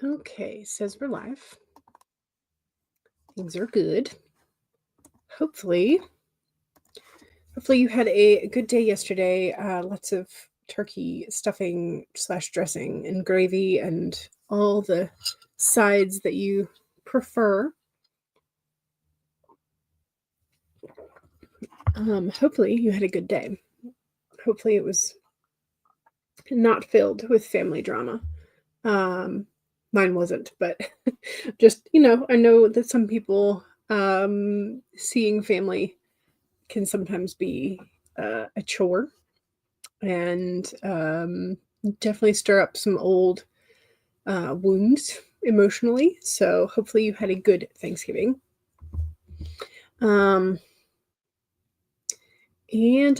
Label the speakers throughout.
Speaker 1: Okay, says we're live. Things are good. Hopefully you had a good day yesterday. Lots of turkey stuffing / dressing and gravy and all the sides that you prefer. Hopefully you had a good day. Hopefully it was not filled with family drama. Mine wasn't, but just, I know that some people seeing family can sometimes be a chore and definitely stir up some old wounds emotionally. So hopefully you had a good Thanksgiving. And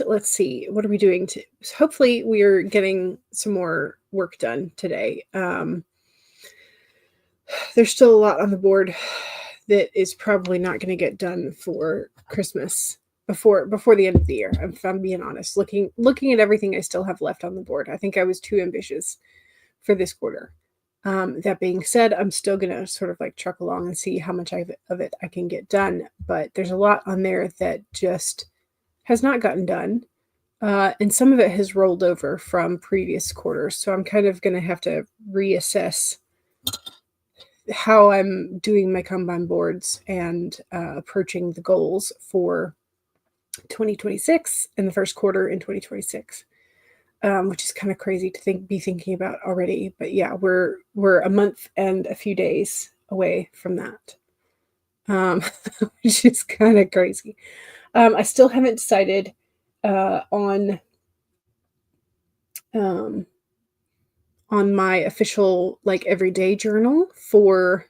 Speaker 1: let's see, what are we doing? Hopefully we're getting some more work done today. There's still a lot on the board that is probably not going to get done for Christmas before the end of the year. If I'm being honest, looking at everything I still have left on the board, I think I was too ambitious for this quarter. That being said, I'm still going to sort of like truck along and see how much of it I can get done. But there's a lot on there that just has not gotten done. And some of it has rolled over from previous quarters. So I'm kind of going to have to reassess how I'm doing my Kanban boards and approaching the goals for 2026 and the first quarter in 2026, which is kind of crazy to be thinking about already. But yeah, we're a month and a few days away from that, which is kind of crazy. I still haven't decided on my official like everyday journal for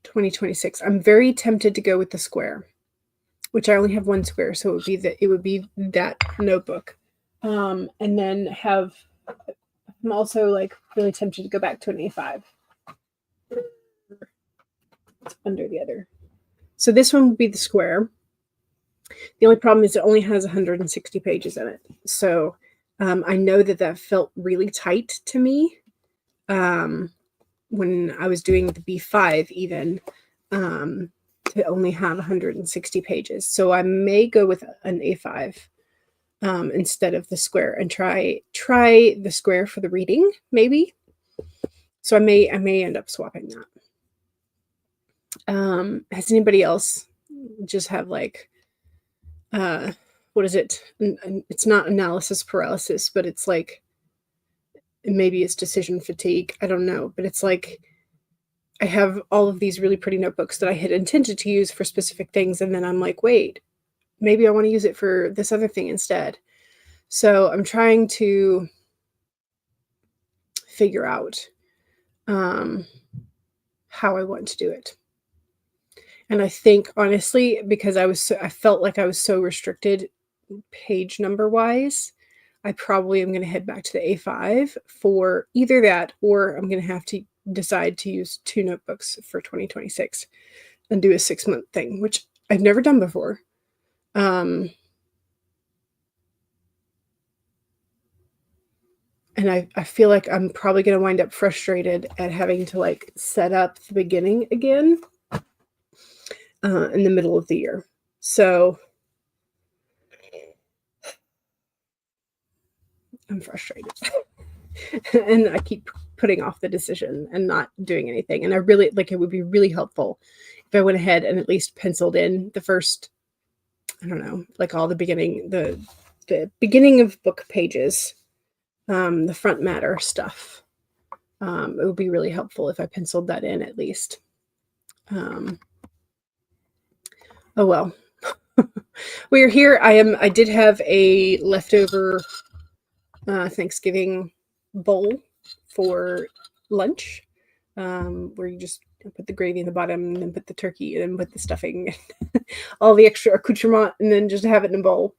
Speaker 1: 2026. I'm very tempted to go with the square, which I only have one square, so it would be that notebook. And then I'm also like really tempted to go back to an A5. It's under the other. So this one would be the square. The only problem is it only has 160 pages in it. So I know that felt really tight to me when I was doing the B5 even, to only have 160 pages. So I may go with an A5 instead of the square and try the square for the reading, maybe. So I may end up swapping that. Has anybody else just have like what is it? It's not analysis paralysis, but it's like maybe it's decision fatigue. I don't know, but it's like I have all of these really pretty notebooks that I had intended to use for specific things, and then I'm like, wait, maybe I want to use it for this other thing instead. So I'm trying to figure out how I want to do it. And I think, honestly, because I felt like I was so restricted page number wise, I probably am going to head back to the A5 for either that, or I'm going to have to decide to use 2 notebooks for 2026 and do a 6-month thing, which I've never done before. And I feel like I'm probably going to wind up frustrated at having to like set up the beginning again in the middle of the year. So I'm frustrated. And I keep putting off the decision and not doing anything. And I really like, it would be really helpful if I went ahead and at least penciled in the first, I don't know, like all the beginning of book pages, the front matter stuff. It would be really helpful if I penciled that in at least. Oh well. We're here. I did have a leftover Thanksgiving bowl for lunch, where you just put the gravy in the bottom and then put the turkey and then put the stuffing, all the extra accoutrement, and then just have it in a bowl.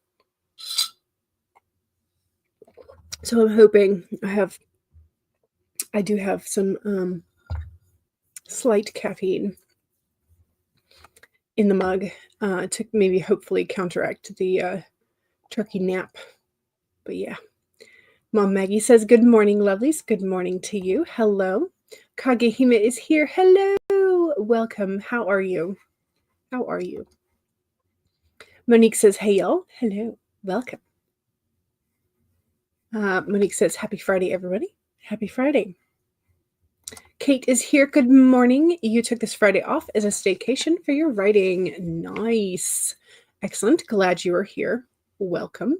Speaker 1: So I'm hoping I do have some slight caffeine in the mug to maybe hopefully counteract the turkey nap. But yeah, Mom Maggie says, good morning, lovelies. Good morning to you. Hello. Kagehime is here. Hello. Welcome. How are you? How are you? Monique says, hey, y'all. Hello. Welcome. Monique says, happy Friday, everybody. Happy Friday. Kate is here. Good morning. You took this Friday off as a staycation for your writing. Nice. Excellent. Glad you are here. Welcome.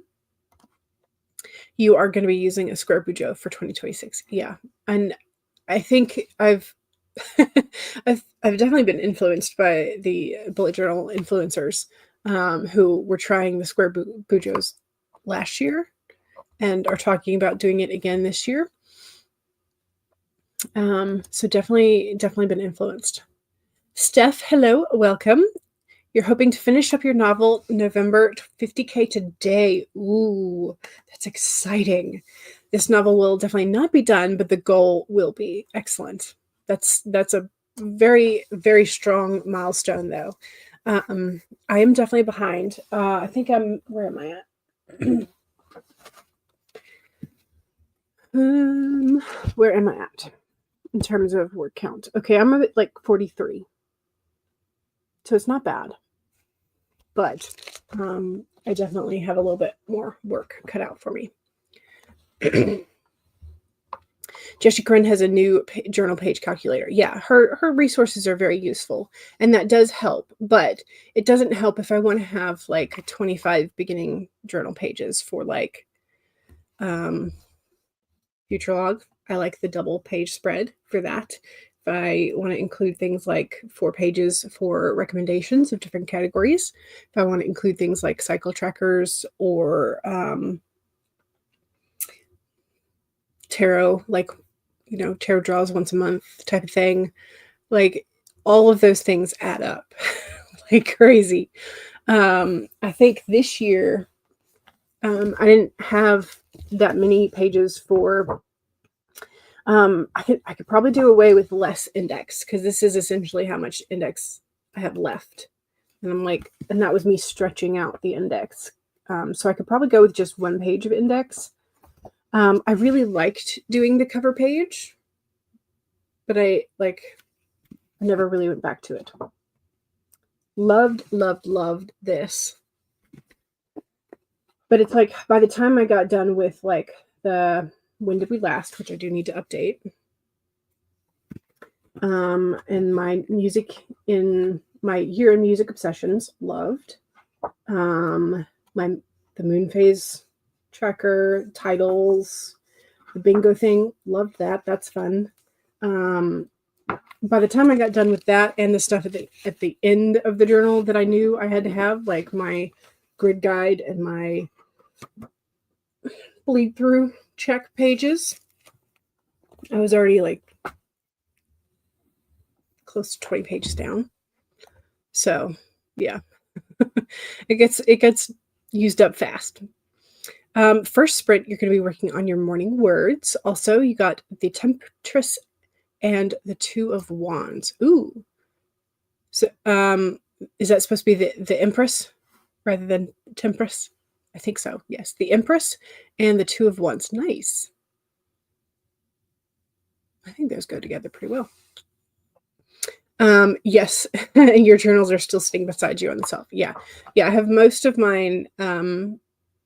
Speaker 1: You are going to be using a square bujo for 2026. Yeah. And I think I've definitely been influenced by the bullet journal influencers who were trying the square bujos last year and are talking about doing it again this year. So definitely been influenced. Steph, hello, welcome. You're hoping to finish up your novel November 50K today. Ooh, that's exciting. This novel will definitely not be done, but the goal will be. Excellent. That's a very, very strong milestone, though. I am definitely behind. I think where am I at? Where am I at in terms of word count? Okay, I'm at like 43. So it's not bad. But I definitely have a little bit more work cut out for me. Jessie Corinne has a new journal page calculator. Yeah, her resources are very useful, and that does help. But it doesn't help if I want to have like 25 beginning journal pages for like future log. I like the double page spread for that. If I want to include things like 4 pages for recommendations of different categories, if I want to include things like cycle trackers or tarot, like, tarot draws once a month type of thing, like all of those things add up like crazy. I think this year I didn't have that many pages for I could probably do away with less index because this is essentially how much index I have left. And I'm like, and that was me stretching out the index. So I could probably go with just 1 page of index. I really liked doing the cover page, but I never really went back to it. Loved this. But it's like by the time I got done with like the When Did We Last, which I do need to update. And my music in my year in music obsessions, loved. The moon phase tracker, titles, the bingo thing, loved that. That's fun. By the time I got done with that and the stuff at the end of the journal that I knew I had to have, like my grid guide and my bleed through check pages, I was already like close to 20 pages down. So yeah, it gets used up fast. First sprint, you're going to be working on your morning words. Also, you got the Temptress and the 2 of Wands. Ooh. So is that supposed to be the Empress rather than Temptress? I think so. Yes, the Empress and the 2 of Wands. Nice. I think those go together pretty well. Yes, your journals are still sitting beside you on the shelf. Yeah, I have most of mine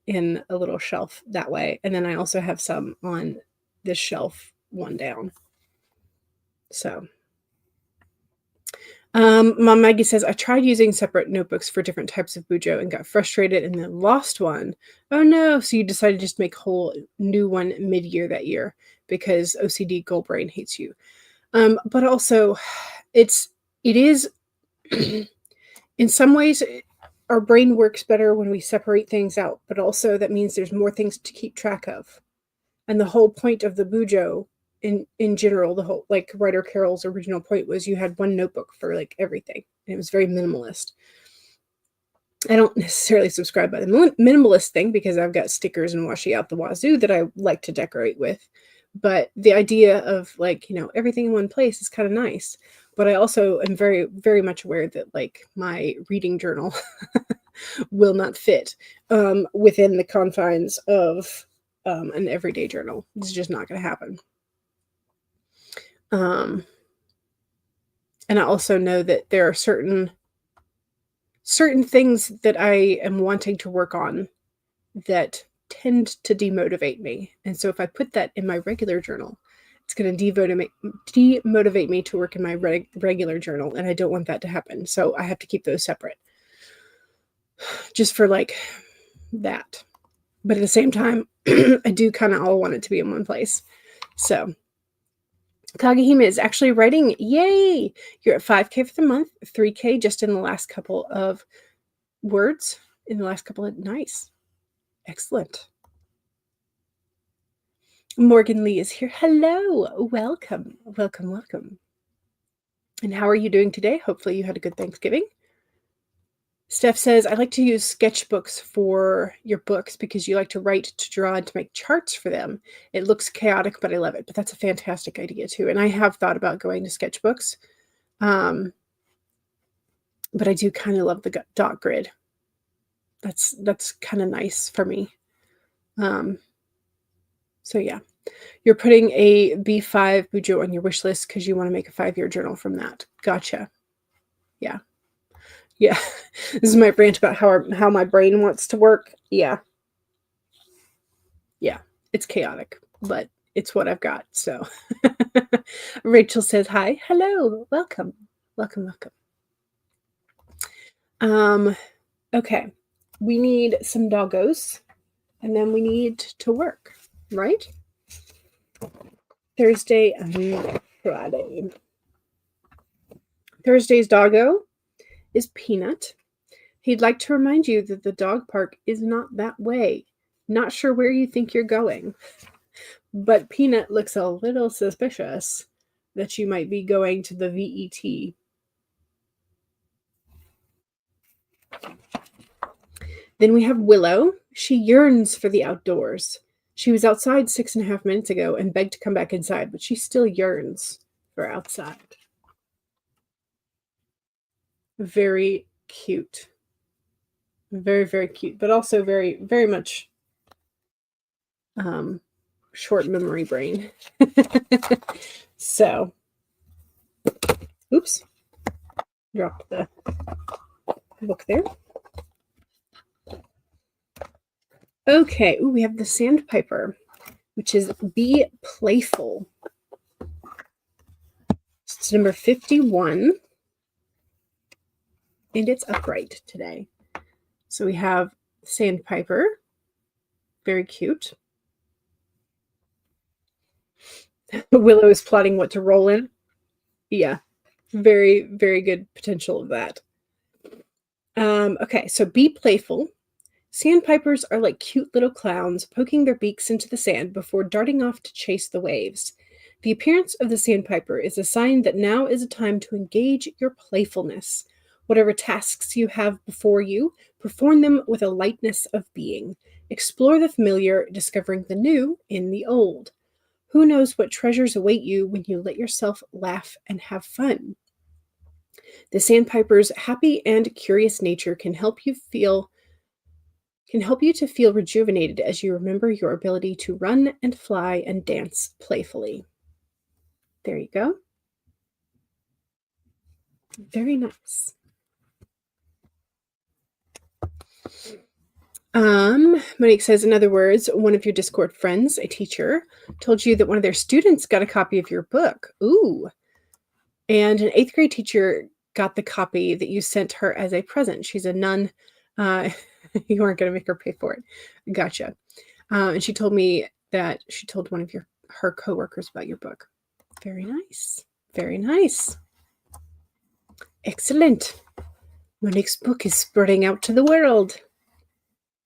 Speaker 1: in a little shelf that way, and then I also have some on this shelf, one down. So, Mom Maggie says, I tried using separate notebooks for different types of bujo and got frustrated and then lost one. Oh no, so you decided to just make a whole new one mid-year that year because OCD goal brain hates you. But also, it is, in some ways, our brain works better when we separate things out, but also that means there's more things to keep track of. And the whole point of the bujo, in general, the whole, like Writer Carol's original point was you had one notebook for like everything. And it was very minimalist. I don't necessarily subscribe by the minimalist thing because I've got stickers and washi out the wazoo that I like to decorate with. But the idea of like, everything in one place is kind of nice. But I also am very, very much aware that like my reading journal will not fit within the confines of an everyday journal. It's just not going to happen. And I also know that there are certain things that I am wanting to work on that tend to demotivate me. And so if I put that in my regular journal, it's going to demotivate me to work in my regular journal, and I don't want that to happen. So I have to keep those separate, just for like that. But at the same time, I do kind of all want it to be in one place. So Kagehime is actually writing. Yay! You're at 5K for the month, 3K just in the last couple of words. Nice. Excellent. Morgan Lee is here. Hello. Welcome. Welcome, welcome. And how are you doing today? Hopefully you had a good Thanksgiving. Steph says, I like to use sketchbooks for your books because you like to write, to draw, and to make charts for them. It looks chaotic, but I love it. But that's a fantastic idea too. And I have thought about going to sketchbooks. But I do kind of love the dot grid. That's kind of nice for me. So yeah, you're putting a B5 Bujo on your wish list because you want to make a 5-year journal from that. Gotcha. Yeah. Yeah. This is my rant about how my brain wants to work. Yeah. Yeah. It's chaotic, but it's what I've got. So Rachel says, hi. Hello. Welcome. Welcome, welcome. Okay. We need some doggos, and then we need to work, right? Thursday and Friday. Thursday's doggo is Peanut. He'd like to remind you that the dog park is not that way. Not sure where you think you're going. But Peanut looks a little suspicious that you might be going to the VET. Then we have Willow. She yearns for the outdoors. She was outside 6.5 minutes ago and begged to come back inside, but she still yearns for outside. Very cute. Very, very cute, but also very, very much short memory brain. So, oops, dropped the book there. Okay, ooh, we have the Sandpiper, which is Be Playful. It's number 51, and it's upright today. So we have Sandpiper, very cute. Willow is plotting what to roll in. Yeah, very, very good potential of that. Okay, so Be Playful. Sandpipers are like cute little clowns poking their beaks into the sand before darting off to chase the waves. The appearance of the sandpiper is a sign that now is a time to engage your playfulness. Whatever tasks you have before you, perform them with a lightness of being. Explore the familiar, discovering the new in the old. Who knows what treasures await you when you let yourself laugh and have fun? The sandpiper's happy and curious nature can help you to feel rejuvenated as you remember your ability to run and fly and dance playfully. There you go. Very nice. Monique says, in other words, one of your Discord friends, a teacher, told you that one of their students got a copy of your book. Ooh. And an 8th grade teacher got the copy that you sent her as a present. She's a nun. You weren't going to make her pay for it. Gotcha. And she told me that she told one of her coworkers about your book. Very nice. Very nice. Excellent. Monique's book is spreading out to the world.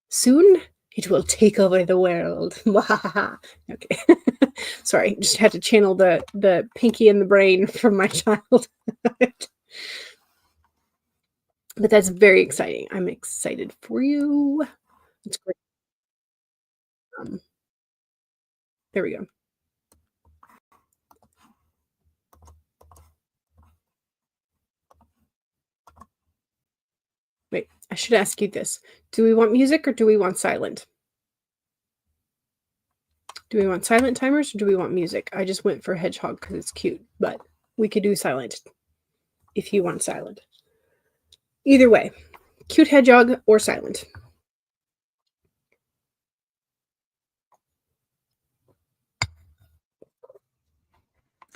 Speaker 1: Soon, it will take over the world. Okay. Sorry, just had to channel the pinky in the brain from my child. But that's very exciting. I'm excited for you. It's great. There we go. Wait, I should ask you this. Do we want music or do we want silent? Do we want silent timers or do we want music? I just went for hedgehog because it's cute, but we could do silent if you want silent. Either way, cute hedgehog or silent.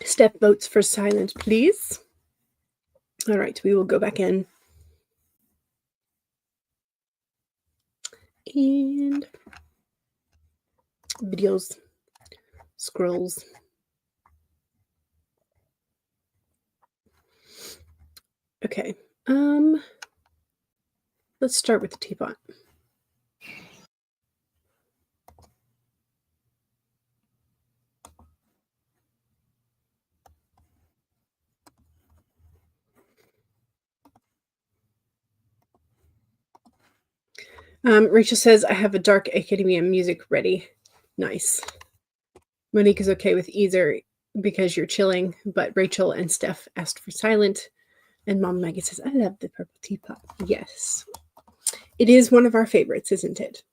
Speaker 1: Steph votes for silent, please. All right, we will go back in. And videos, scrolls. Okay. Let's start with the teapot. Rachel says, I have a Dark Academia music ready. Nice. Monique is okay with either because you're chilling, but Rachel and Steph asked for silent. And Mom Maggie says, I love the purple teapot. Yes. It is one of our favorites, isn't it?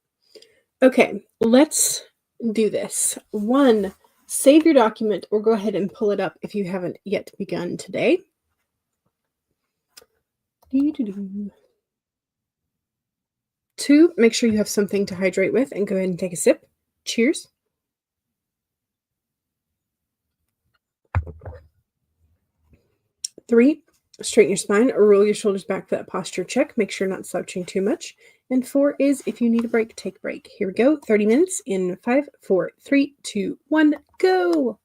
Speaker 1: Okay, let's do this. 1, save your document or go ahead and pull it up if you haven't yet begun today. 2, make sure you have something to hydrate with and go ahead and take a sip. Cheers. 3, straighten your spine or roll your shoulders back for that posture check. Make sure you're not slouching too much. And 4 is if you need a break, take a break. Here we go. 30 minutes in 5, 4, 3, 2, 1, go.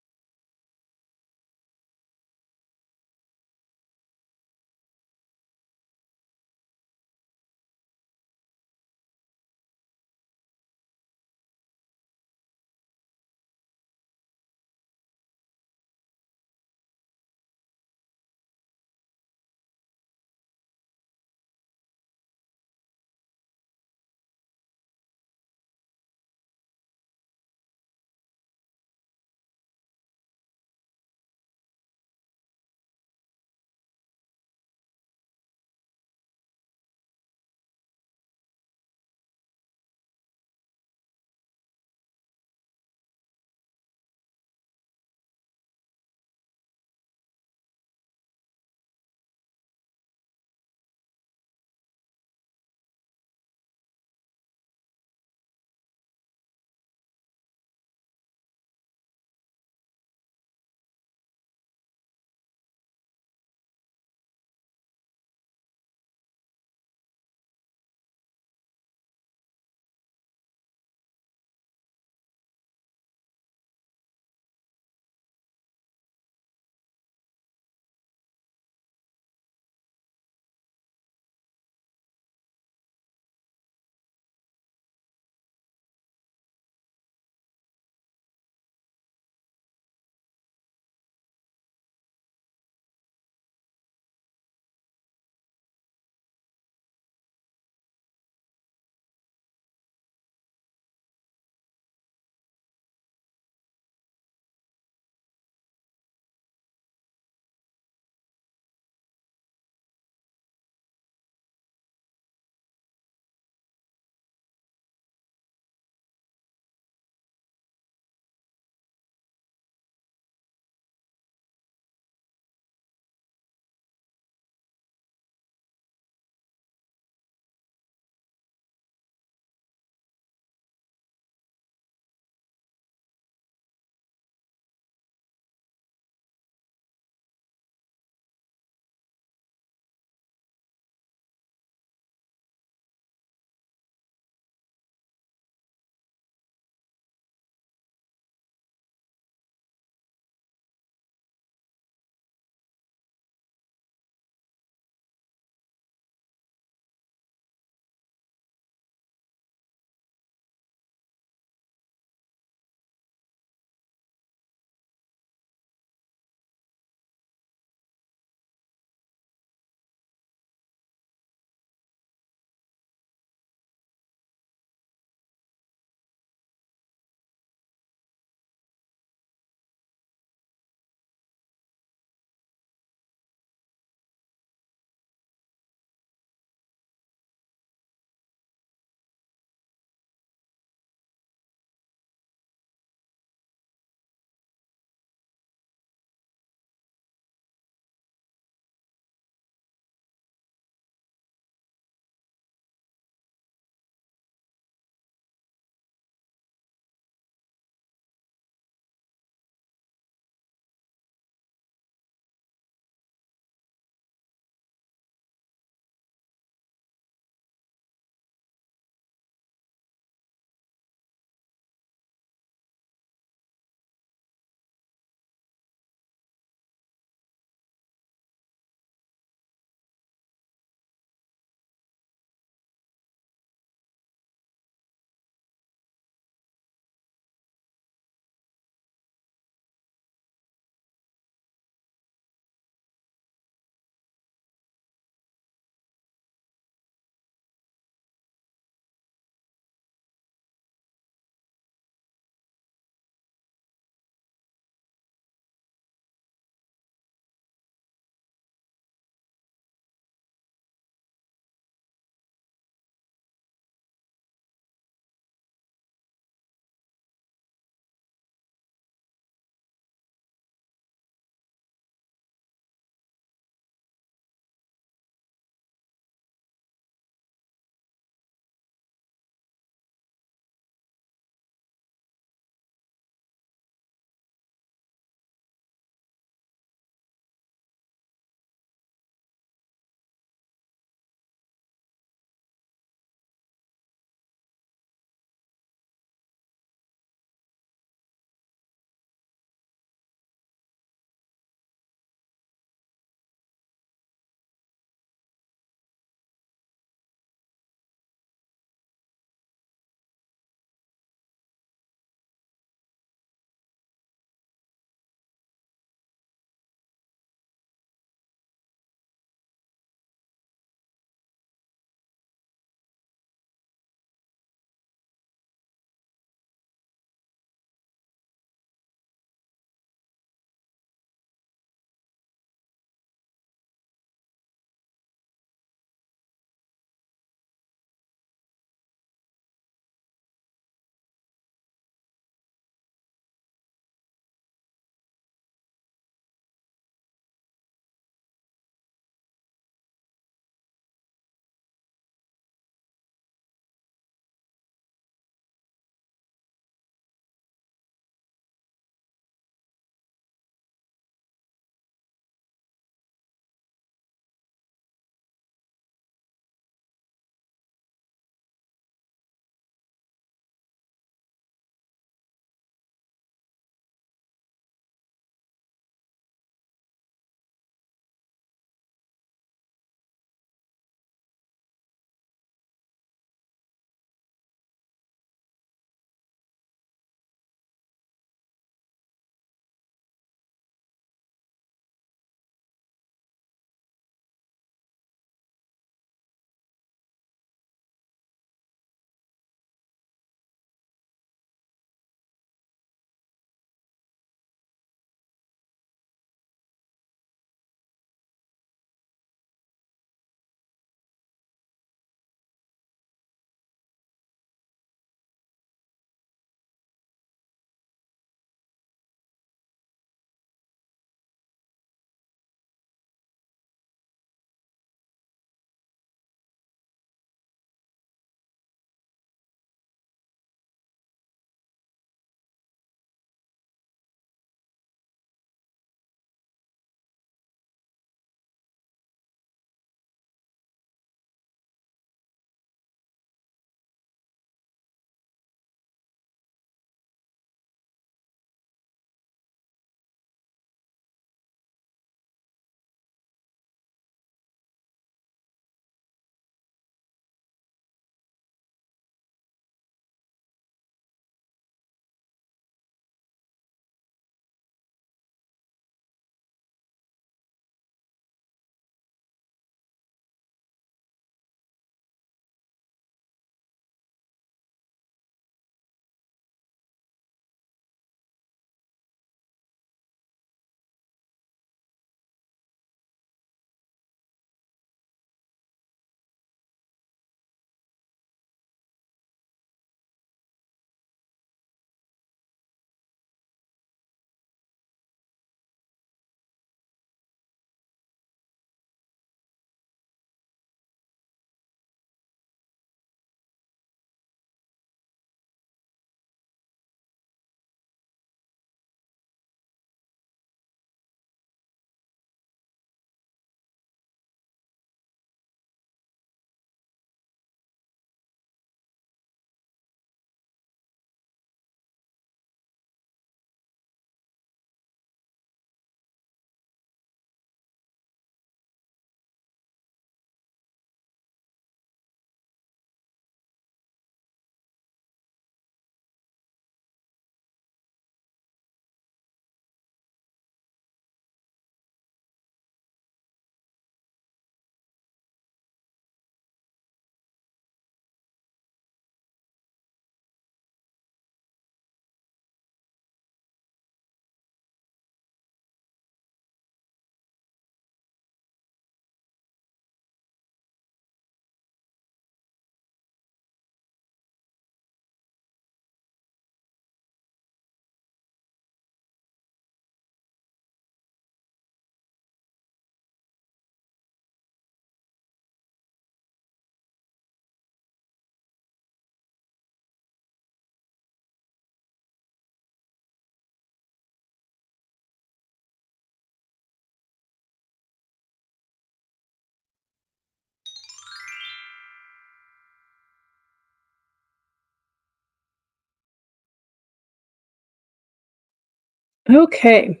Speaker 1: Okay.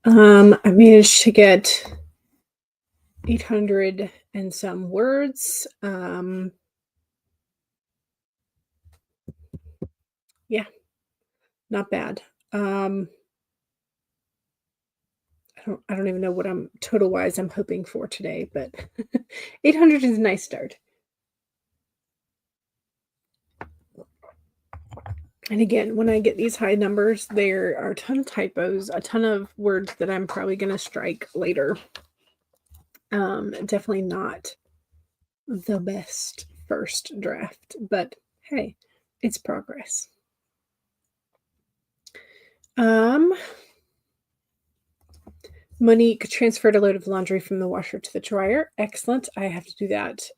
Speaker 1: I managed to get 800 and some words. Yeah, not bad. I don't even know what I'm total wise I'm hoping for today, but 800 is a nice start. And again, when I get these high numbers, there are a ton of typos, a ton of words that I'm probably going to strike later. Definitely not the best first draft, but hey, it's progress. Monique transferred a load of laundry from the washer to the dryer. Excellent. I have to do that.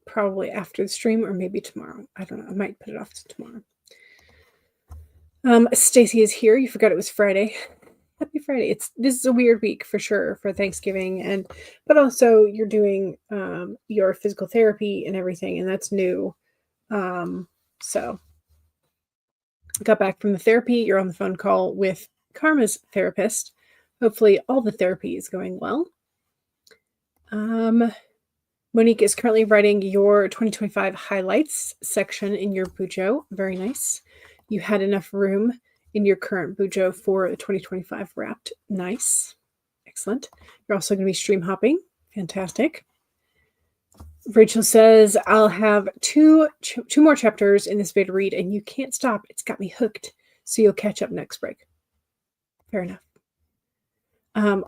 Speaker 1: Probably after the stream or maybe tomorrow. I don't know. I might put it off to tomorrow. Stacy is here. You forgot it was Friday. Happy Friday. This is a weird week for sure for Thanksgiving, but also you're doing your physical therapy and everything, and that's new. So got back from the therapy. You're on the phone call with Karma's therapist. Hopefully all the therapy is going well. Monique is currently writing your 2025 highlights section in your Bujo. Very nice. You had enough room in your current Bujo for the 2025 wrapped. Nice. Excellent. You're also going to be stream hopping. Fantastic. Rachel says, I'll have two more chapters in this beta read, and you can't stop. It's got me hooked. So you'll catch up next break. Fair enough.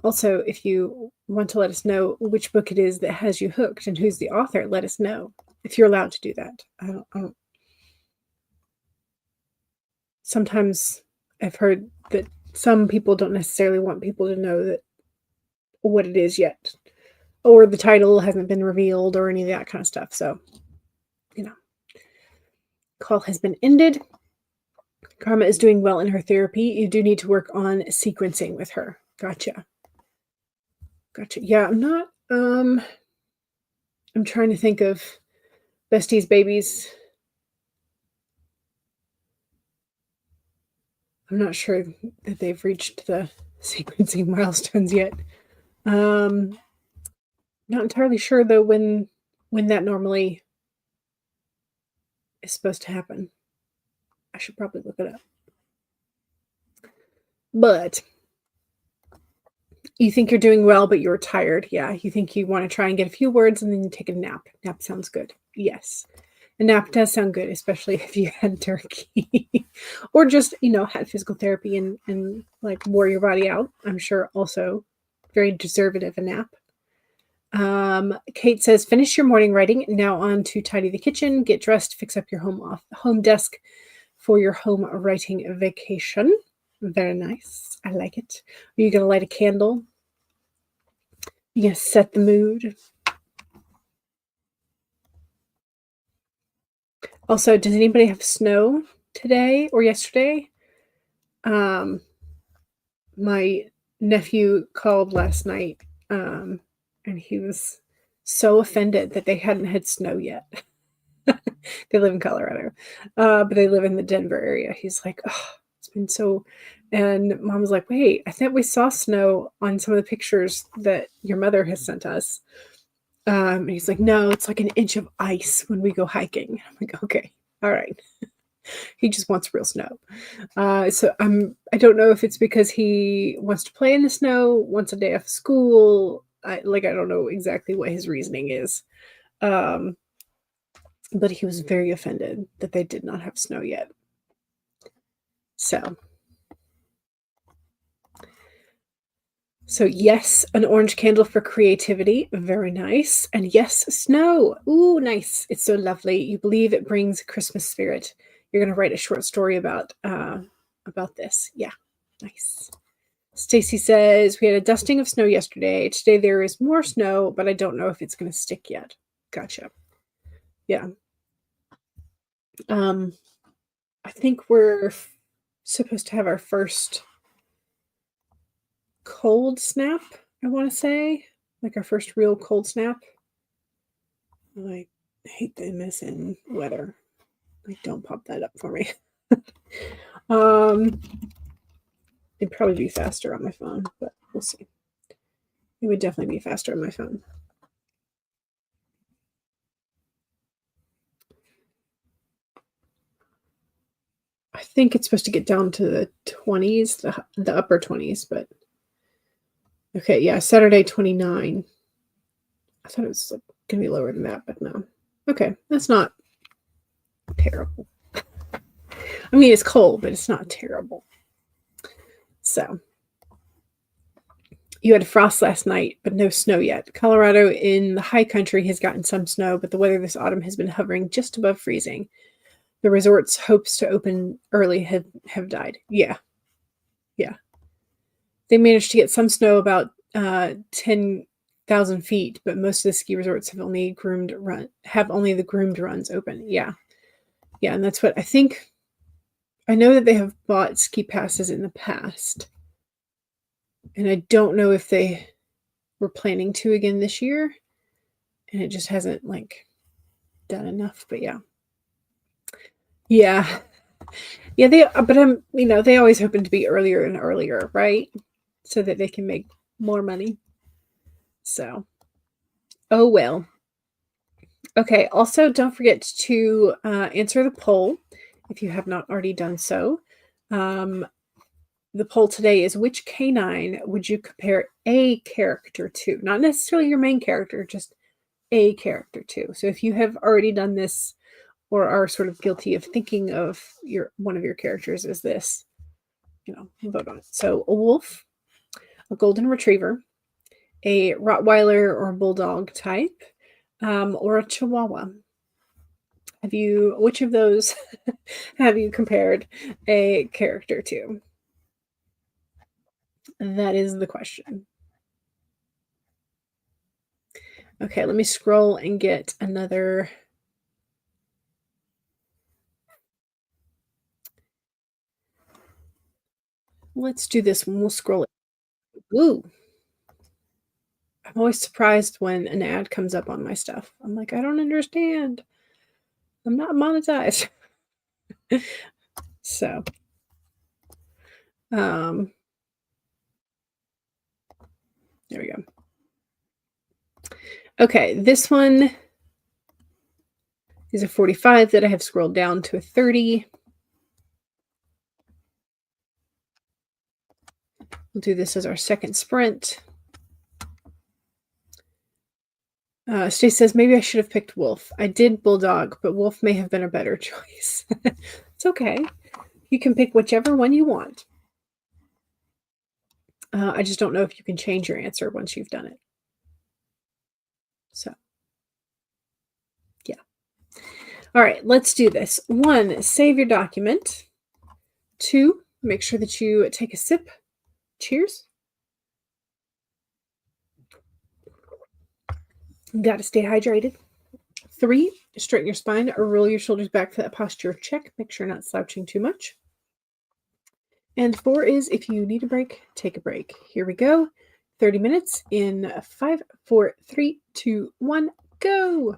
Speaker 1: Also, if you want to let us know which book it is that has you hooked and who's the author, let us know if you're allowed to do that. I don't. Sometimes I've heard that some people don't necessarily want people to know that what it is yet, or the title hasn't been revealed or any of that kind of stuff. So, call has been ended. Karma is doing well in her therapy. You do need to work on sequencing with her. Gotcha. Yeah, I'm not, I'm trying to think of Bestie's babies. I'm not sure that they've reached the sequencing milestones yet. Not entirely sure though when that normally is supposed to happen. I should probably look it up. But you think you're doing well, but you're tired. Yeah, you think you want to try and get a few words and then you take a nap. Nap sounds good. Yes. A nap does sound good, especially if you had turkey or just, had physical therapy and like wore your body out. I'm sure also very deserving of a nap. Kate says, finish your morning writing. Now on to tidy the kitchen, get dressed, fix up your home desk for your home writing vacation. Very nice. I like it. Are you going to light a candle? You going to set the mood? Also, does anybody have snow today or yesterday? My nephew called last night, and he was so offended that they hadn't had snow yet. They live in Colorado, but they live in the Denver area. He's like, oh, it's been so. And Mom was like, wait, I thought we saw snow on some of the pictures that your mother has sent us. And he's like, no, it's like an inch of ice when we go hiking. I'm like, okay, all right. He just wants real snow. So I don't know if it's because he wants to play in the snow, wants a day off school. I don't know exactly what his reasoning is. But he was very offended that they did not have snow yet. So yes, an orange candle for creativity. Very nice. And yes, snow. Ooh, nice. It's so lovely. You believe it brings Christmas spirit. You're going to write a short story about this. Yeah, nice. Stacy says, we had a dusting of snow yesterday. Today there is more snow, but I don't know if it's going to stick yet. Gotcha. Yeah. I think we're supposed to have our first cold snap, I want to say. Like our first real cold snap. I hate the MS in weather. Like, don't pop that up for me. It'd probably be faster on my phone, but we'll see. It would definitely be faster on my phone. I think it's supposed to get down to the 20s, the upper 20s, but okay, yeah, Saturday 29. I thought it was like gonna be lower than that, but no. Okay, that's not terrible. I mean, it's cold, but it's not terrible. So, you had frost last night, but no snow yet. Colorado in the high country has gotten some snow, but the weather this autumn has been hovering just above freezing. The resort's hopes to open early have died. Yeah. Yeah. They managed to get some snow about 10,000 feet, but most of the ski resorts have only the groomed runs open. Yeah. Yeah, and that's what I think. I know that they have bought ski passes in the past. And I don't know if they were planning to again this year. And it just hasn't like done enough. But yeah. Yeah. Yeah, they always hoping to be earlier and earlier, right? So that they can make more money. So, oh well. Okay, also don't forget to answer the poll if you have not already done so. The poll today is, which canine would you compare a character to? Not necessarily your main character, just a character to. So if you have already done this or are sort of guilty of thinking of one of your characters as this, vote on it. So a wolf, a golden retriever, a Rottweiler or a Bulldog type, or a Chihuahua. Which of those have you compared a character to? That is the question. Okay, let me scroll and get another. Let's do this one. We'll scroll it. Ooh. I'm always surprised when an ad comes up on my stuff. I'm like, I don't understand. I'm not monetized. So, there we go. Okay, this one is a 45 that I have scrolled down to a 30. We'll do this as our second sprint. Stace says, maybe I should have picked Wolf. I did Bulldog, but Wolf may have been a better choice. It's okay. You can pick whichever one you want. I just don't know if you can change your answer once you've done it. So, yeah. All right, let's do this. 1, save your document. 2, make sure that you take a sip. Cheers. Got to stay hydrated. 3, straighten your spine or roll your shoulders back for that posture check. Make sure you're not slouching too much. And 4 is, if you need a break, take a break. Here we go. 30 minutes in 5, 4, 3, 2, 1, go.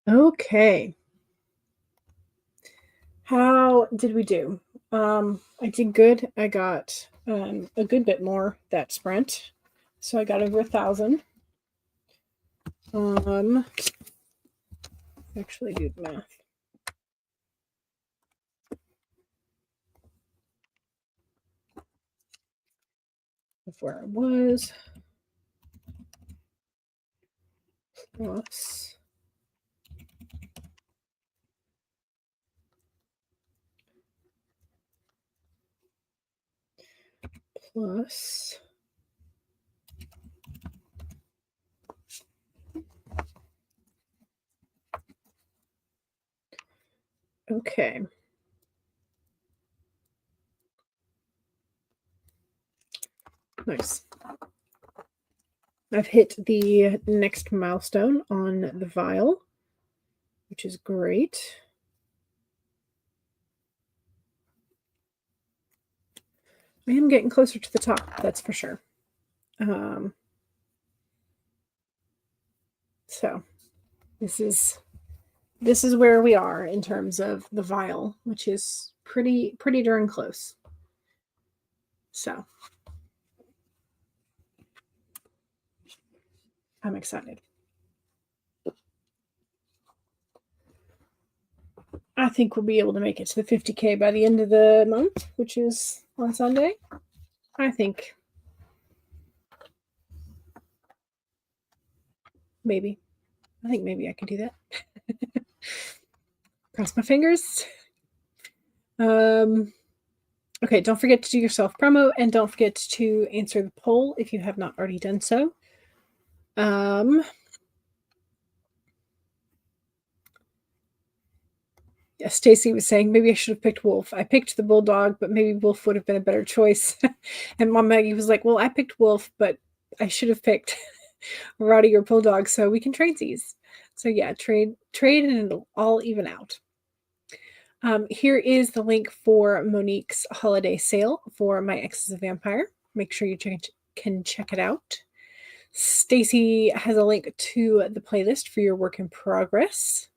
Speaker 1: Okay. How did we do? I did good. I got a good bit more that sprint. So I got over 1,000. Actually do the math. Of where I was. Plus. Plus. Okay. Nice. I've hit the next milestone on the vial, which is great. I am getting closer to the top, that's for sure. So this is where we are in terms of the vial, which is pretty darn close. So I'm excited. I think we'll be able to make it to the 50K by the end of the month, which is on Sunday. I think maybe I can do that. Cross my fingers. Okay, don't forget to do your self-promo, and don't forget to answer the poll if you have not already done so. Yeah, Stacy was saying maybe I should have picked Wolf. I picked the Bulldog, but maybe Wolf would have been a better choice. And Mom Maggie was like, well, I picked Wolf, but I should have picked Roddy or Bulldog so we can trade these. So yeah, trade and it'll all even out. Here is the link for Monique's holiday sale for My Ex is a Vampire. Make sure you can check it out. Stacy has a link to the playlist for your work in progress.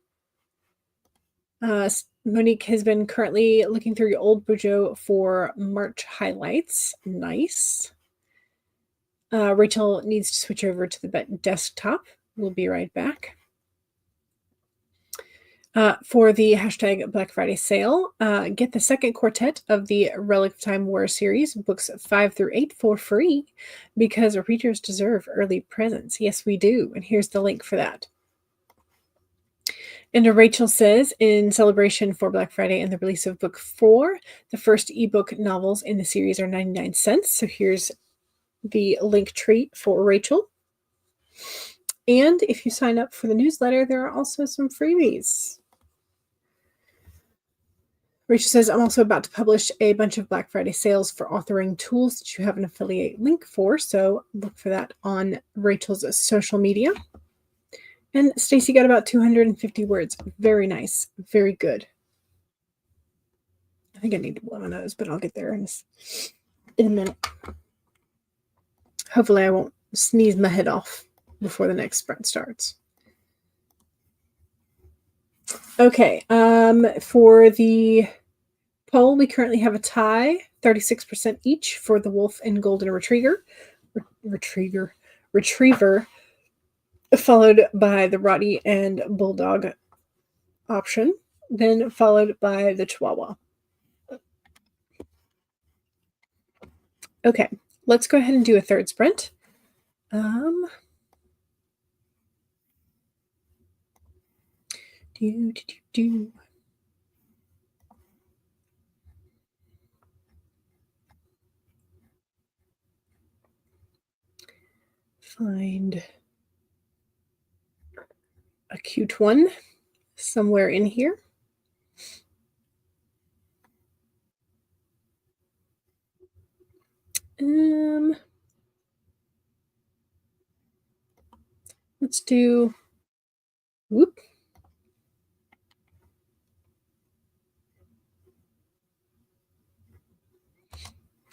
Speaker 1: Monique has been currently looking through your old Bujo for March highlights. Nice. Rachel needs to switch over to the desktop. We'll be right back. For the hashtag Black Friday sale, get the second quartet of the Relic of Time War series, books 5 through 8, for free, because readers deserve early presents. Yes, we do. And here's the link for that. And Rachel says, in celebration for Black Friday and the release of book 4, the first ebook novels in the series are 99 cents. So here's the link tree for Rachel. And if you sign up for the newsletter, there are also some freebies. Rachel says, I'm also about to publish a bunch of Black Friday sales for authoring tools that you have an affiliate link for. So look for that on Rachel's social media. And Stacy got about 250 words. Very nice. Very good. I think I need to blow my nose, but I'll get there in a minute. Hopefully I won't sneeze my head off before the next sprint starts. Okay, for the poll, we currently have a tie, 36% each for the Wolf and Golden Retriever, followed by the Roddy and Bulldog option, then followed by the Chihuahua. Okay, let's go ahead and do a third sprint. Find a cute one somewhere in here. Let's do, whoop.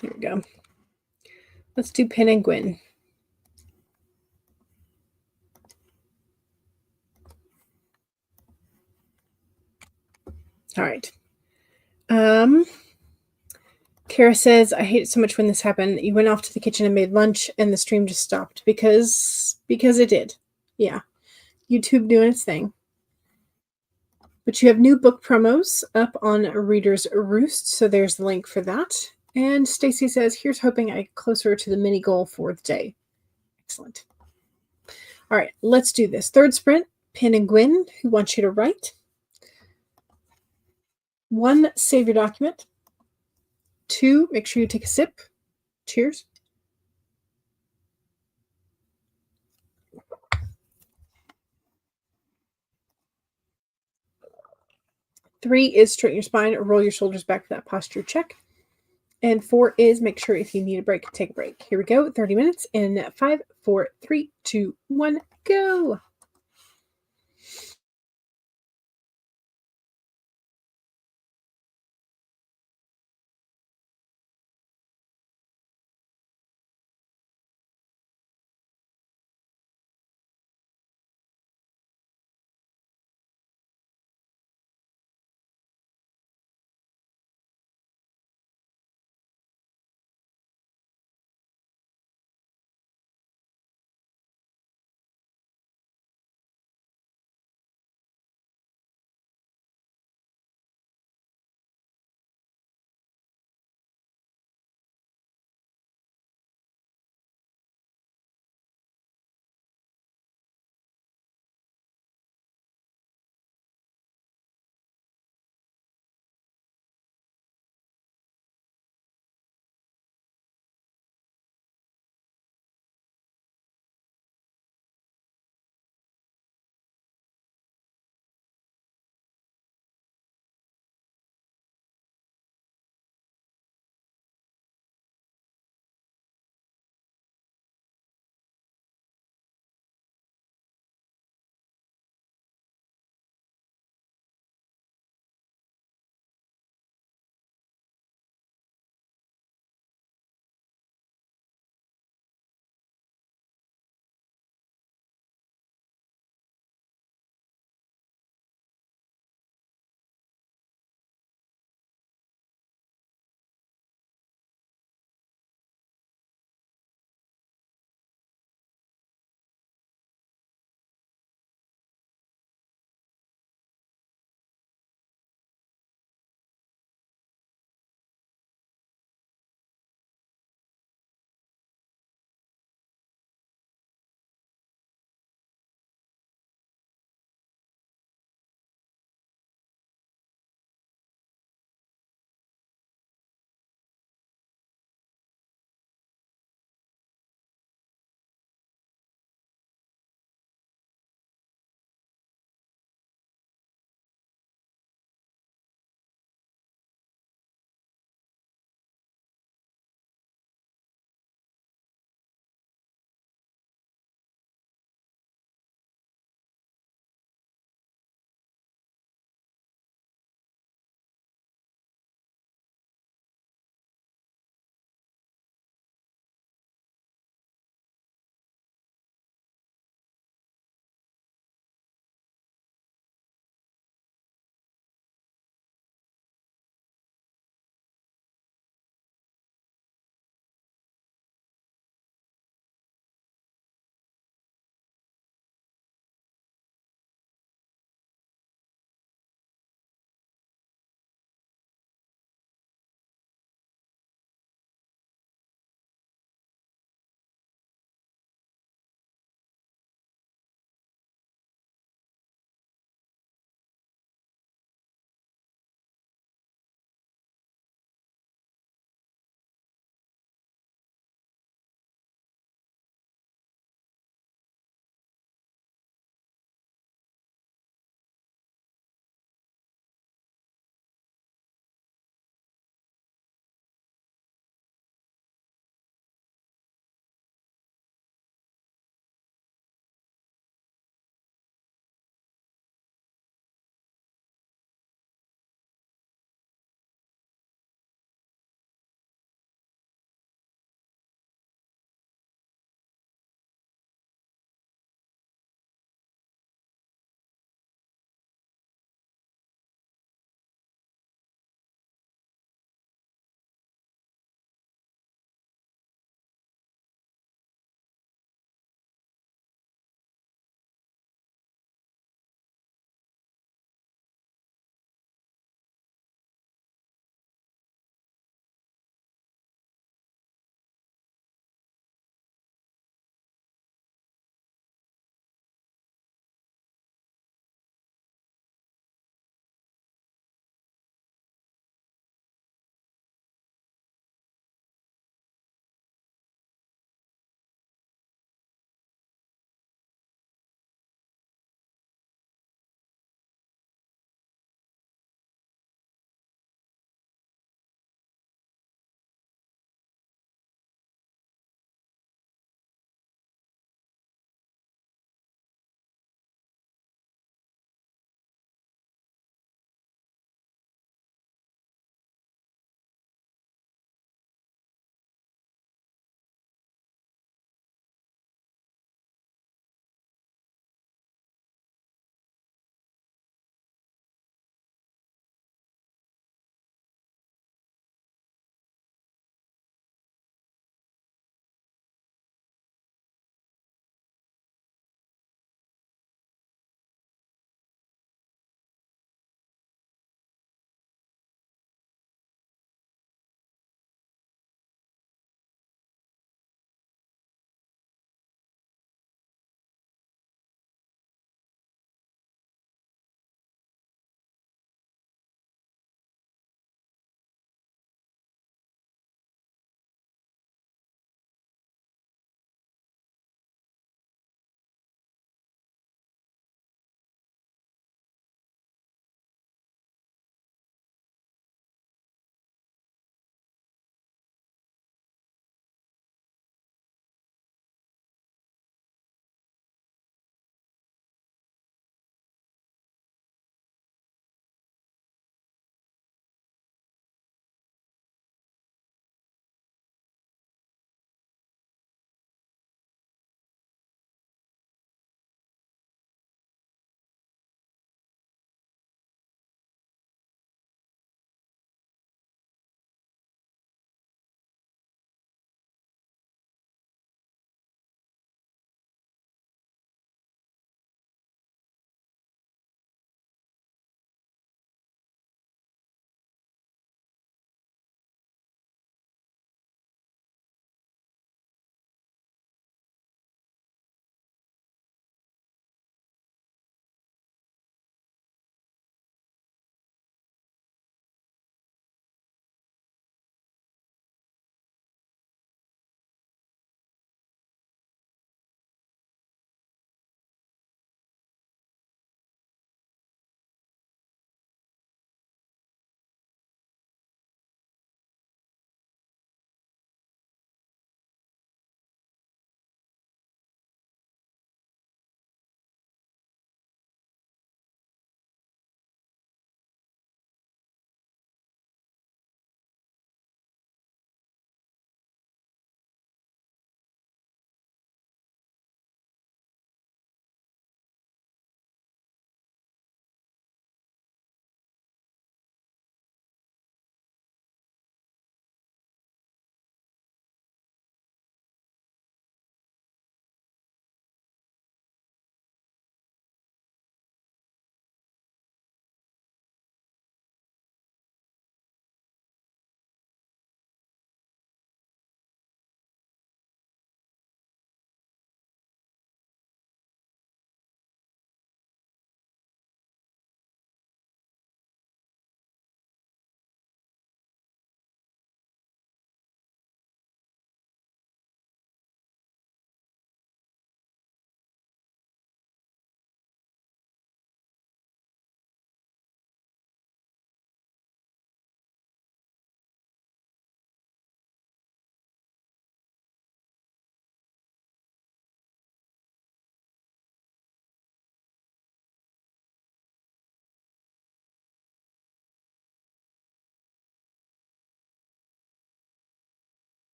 Speaker 1: Here we go. Let's do Penguin. All right. Kara says, I hate it so much when this happened. You went off to the kitchen and made lunch and the stream just stopped because it did. Yeah. YouTube doing its thing. But you have new book promos up on Reader's Roost, so there's the link for that. And Stacy says, here's hoping I get closer to the mini goal for the day. Excellent. All right, let's do this. Third sprint, Pin and Gwyn, who wants you to write. 1, save your document. 2, make sure you take a sip. Cheers. 3 is straighten your spine or roll your shoulders back for that posture check. And 4 is make sure if you need a break, take a break. Here we go, 30 minutes in 5, 4, 3, 2, 1, go.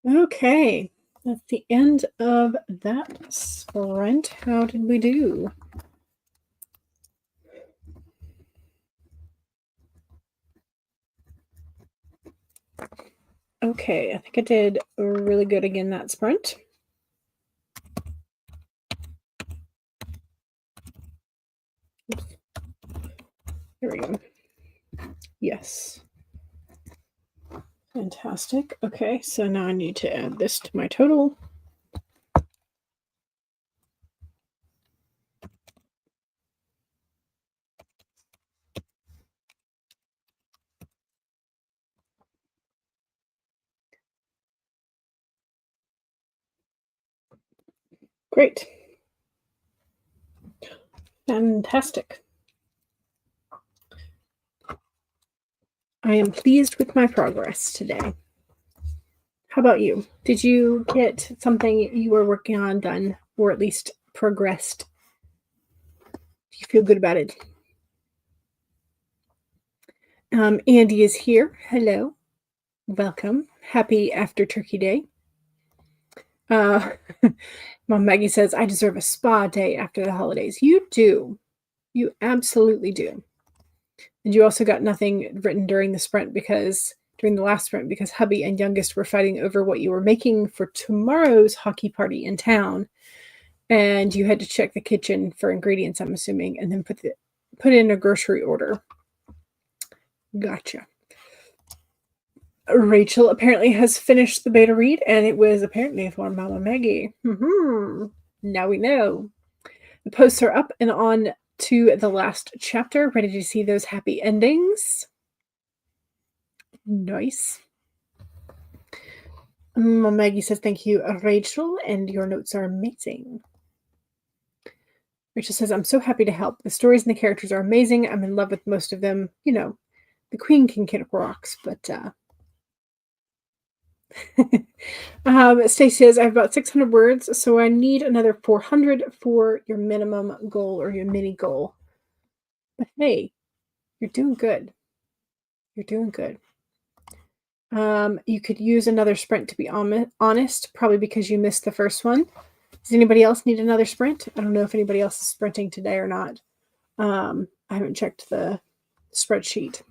Speaker 1: Okay, that's the end of that sprint. How did we do? Okay, I think I did really good again that sprint. Oops. Here we go. Yes. Fantastic. Okay, so now I need to add this to my total. Great. Fantastic. I am pleased with my progress today. How about you? Did you get something you were working on done, or at least progressed? Do you feel good about it? Andy is here. Hello. Welcome. Happy after Turkey Day. Mom Maggie says, I deserve a spa day after the holidays. You do. You absolutely do. And you also got nothing written during the last sprint because hubby and youngest were fighting over what you were making for tomorrow's hockey party in town. And you had to check the kitchen for ingredients, I'm assuming, and then put in a grocery order. Gotcha. Rachel apparently has finished the beta read, and it was apparently for Mama Maggie. Now we know. The posts are up and on to the last chapter. Ready to see those happy endings? Nice. Mama Maggie says, thank you, Rachel, and your notes are amazing. Rachel says, I'm so happy to help. The stories and the characters are amazing. I'm in love with most of them. You know, the Queen can kick rocks, but Stacey says, I have about 600 words, so I need another 400 for your minimum goal or your mini goal. But hey, you're doing good. You're doing good. You could use another sprint, to be honest, probably because you missed the first one. Does anybody else need another sprint? I don't know if anybody else is sprinting today or not. I haven't checked the spreadsheet.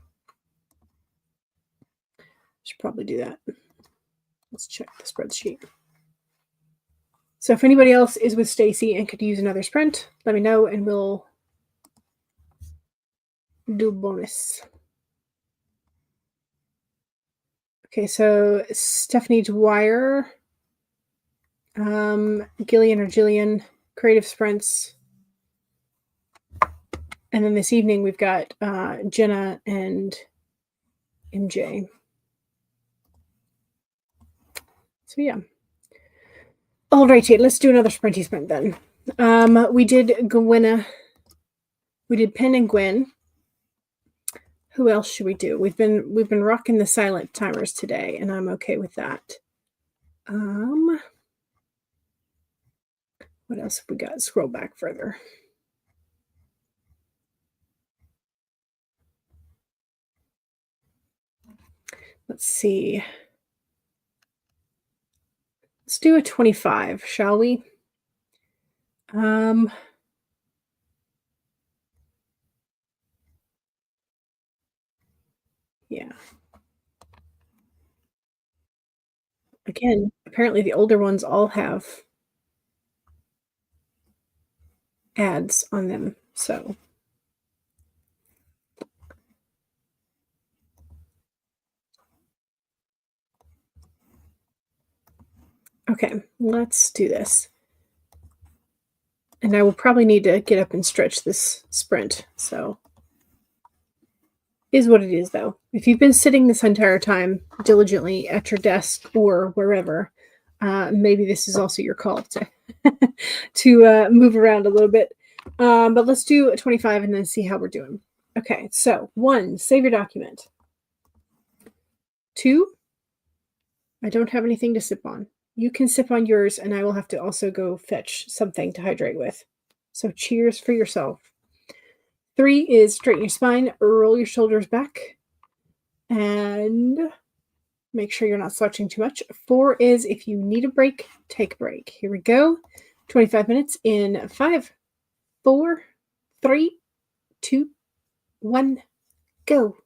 Speaker 1: Should probably do that. Let's check the spreadsheet. So if anybody else is with Stacy and could use another sprint, let me know and we'll do bonus. Okay, so Stephanie Dwyer, Gillian or Jillian, creative sprints. And then this evening we've got Jenna and MJ. So yeah. All righty, let's do another sprinty sprint then. We did Gwenna. We did Pen and Gwen. Who else should we do? We've been rocking the silent timers today, and I'm okay with that. What else have we got? Scroll back further. Let's see. Let's do a 25, shall we? Yeah. Again, apparently the older ones all have ads on them, so. Okay, let's do this. And I will probably need to get up and stretch this sprint, so. Is what it is, though. If you've been sitting this entire time diligently at your desk or wherever, maybe this is also your call to to move around a little bit. But let's do a 25 and then see how we're doing. Okay, so 1, save your document. 2, I don't have anything to sip on. You can sip on yours, and I will have to also go fetch something to hydrate with. So cheers for yourself. 3 is straighten your spine, roll your shoulders back, and Make sure you're not slouching too much. 4 is if you need a break, take a break. Here we go. 25 minutes in 5, 4, 3, 2, 1, go.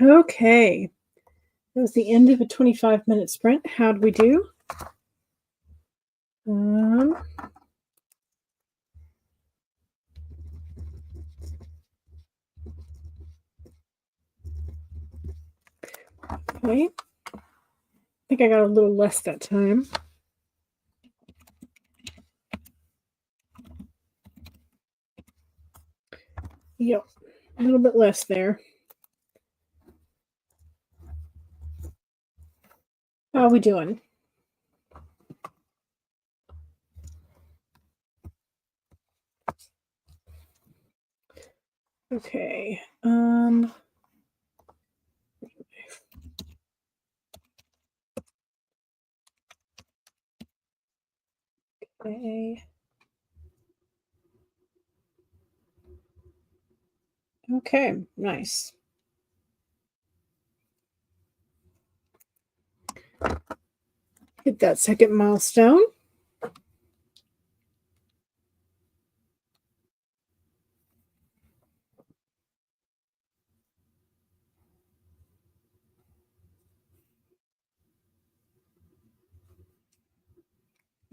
Speaker 1: Okay. That was the end of a 25-minute sprint. How'd we do? Okay. I think I got a little less that time. Yep. A little bit less there. How are we doing? Okay. Okay. Okay, nice. Hit that second milestone.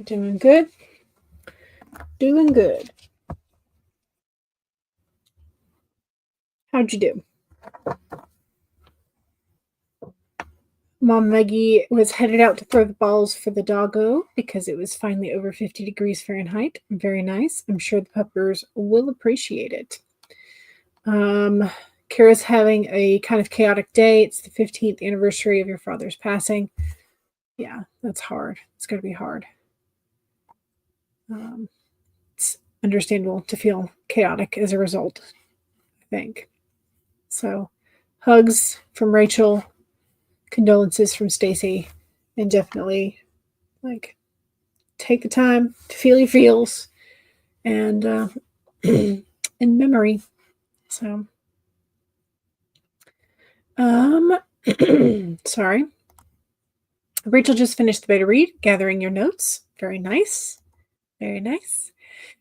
Speaker 1: Doing good. Doing good. How'd you do? Mom Maggie was headed out to throw the balls for the doggo because it was finally over 50 degrees Fahrenheit. Very nice. I'm sure the puppers will appreciate it. Kara's having a kind of chaotic day. It's the 15th anniversary of your father's passing. Yeah, that's hard. It's going to be hard. It's understandable to feel chaotic as a result, I think. So, hugs from Rachel, condolences from Stacy, and definitely like take the time to feel your feels and in memory. So, sorry. Rachel just finished the beta read, gathering your notes. Very nice. Very nice.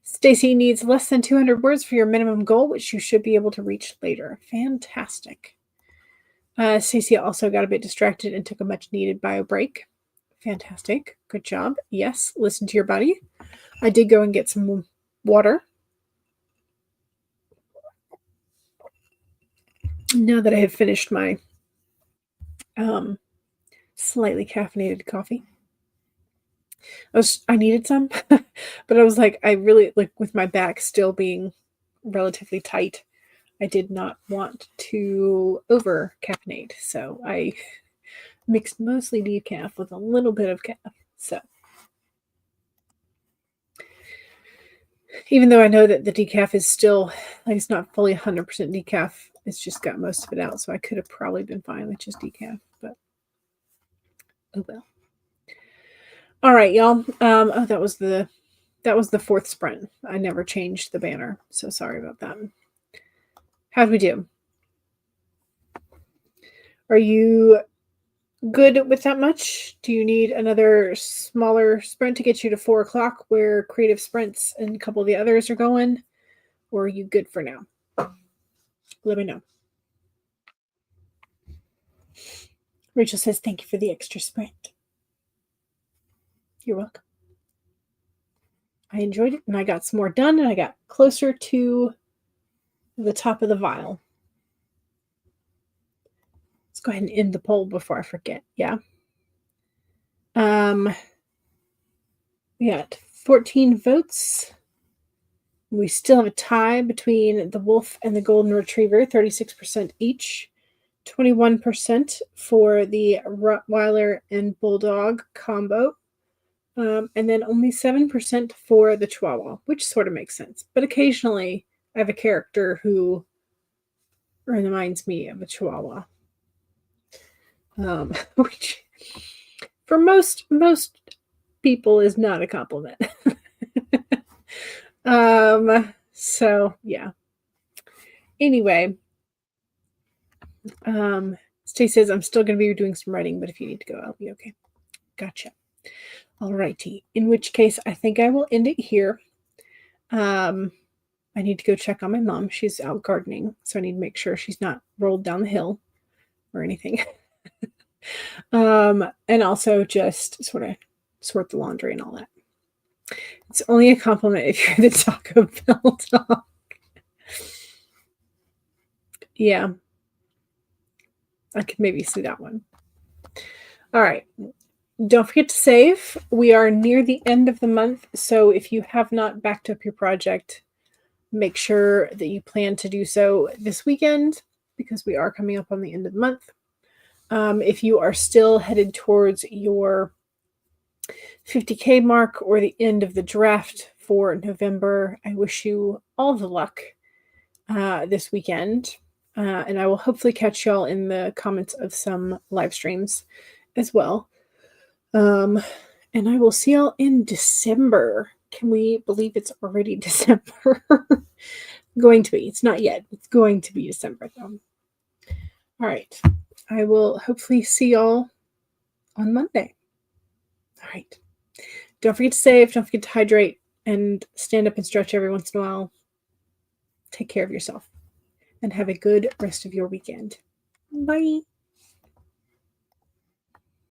Speaker 1: Stacy needs less than 200 words for your minimum goal, which you should be able to reach later. Fantastic. Stacy also got a bit distracted and took a much needed bio break. Fantastic. Good job. Yes, listen to your body. I did go and get some water. Now that I have finished my slightly caffeinated coffee. I needed some, but I was like, I really, like, with my back still being relatively tight, I did not want to over caffeinate. So I mixed mostly decaf with a little bit of calf. So even though I know that the decaf is still, like, it's not fully 100% decaf, it's just got most of it out. So I could have probably been fine with just decaf, but oh well. All right, y'all. Oh, that was the fourth sprint. I never changed the banner, so sorry about that. How'd we do? Are you good with that much? Do you need another smaller sprint to get you to 4 o'clock where creative sprints and a couple of the others are going? Or are you good for now? Let me know. Rachel says, thank you for the extra sprint. You're welcome. I enjoyed it and I got some more done and I got closer to the top of the vial. Let's go ahead and end the poll before I forget. Yeah. We got 14 votes. We still have a tie between the wolf and the golden retriever, 36% each. 21% for the Rottweiler and Bulldog combo. And then only 7% for the Chihuahua, which sort of makes sense. But occasionally I have a character who reminds me of a Chihuahua. Which for most people is not a compliment. So yeah. Anyway, Stacey says I'm still going to be doing some writing, but if you need to go, I'll be okay. Gotcha. All righty. In which case, I think I will end it here. I need to go check on my mom. She's out gardening, so I need to make sure she's not rolled down the hill. or anything. And also just sort of sort the laundry and all that. It's only a compliment if you're the Taco Bell dog. Yeah. I could maybe see that one. All right. Don't forget to save. We are near the end of the month, so if you have not backed up your project, make sure that you plan to do so this weekend because we are coming up on the end of the month. If you are still headed towards your 50K mark or the end of the draft for November, I wish you all the luck this weekend. And I will hopefully catch y'all in the comments of some live streams as well. And I will see y'all in December. Can we believe it's already December? Going to be. It's not yet. It's going to be December, though. All right. I will hopefully see y'all on Monday. All right. Don't forget to save. Don't forget to hydrate and stand up and stretch every once in a while. Take care of yourself and have a good rest of your weekend. Bye.